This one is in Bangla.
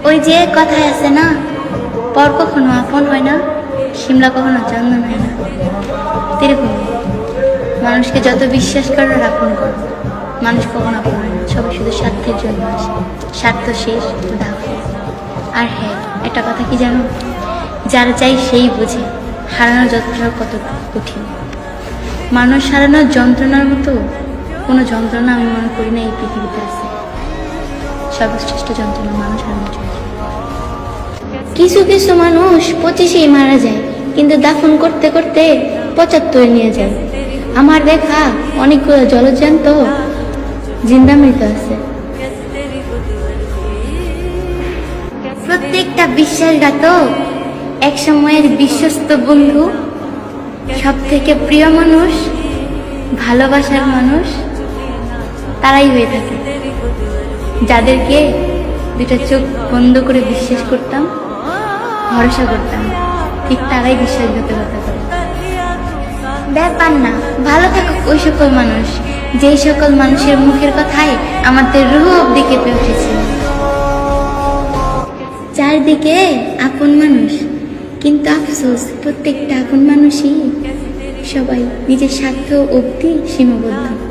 ওই যে কথায় আছে না, পর কখনো আপন হয় না, শিমলা কখনো চন্দন হয় না। এরকম মানুষকে যত বিশ্বাস করো আপন করো, মানুষ কখনো আপন হয় না, সবাই শুধু স্বার্থের জন্য আসে। স্বার্থ শেষ দাও। আর হ্যাঁ, একটা কথা কি জানো, যারা চাই সেই বুঝে হারানোর যন্ত্রণা কত কঠিন। মানুষ হারানোর যন্ত্রণার মতো কোনো যন্ত্রণা আমি মনে করি না এই পৃথিবীতে আছে। সর্বশ্রেষ্ঠ যন্ত্রণা মানুষ হারানোর জন্য। কিছু কিছু মানুষ 25-এই মারা যায়, কিন্তু দাফন করতে করতে 75 নিয়ে যায়। আমার দেখা অনেকগুলো জলজ্যান্ত জিন্দা মৃত আছে। প্রত্যেকটা বিশ্বাসঘাতক এক সময়ের বিশ্বস্ত বন্ধু, সব থেকে প্রিয় মানুষ, ভালোবাসার মানুষ তারাই হয়ে থাকে, যাদেরকে দুটা চোখ বন্ধ করে বিশ্বাস করতাম, ভরসা করতাম, ঠিক তারাই বিশ্বাসঘাতকতা করে। ব্যাপার না, ভালো থাকুক ওই সকল মানুষ, যেই সকল মানুষের মুখের কথায় আমাদের রূহ অব্দি কেঁপে উঠেছিল। চারদিকে আপন মানুষ, কিন্তু আফসোস প্রত্যেকটা আপন মানুষই সবাই নিজের স্বার্থ অব্দি সীমাবদ্ধ।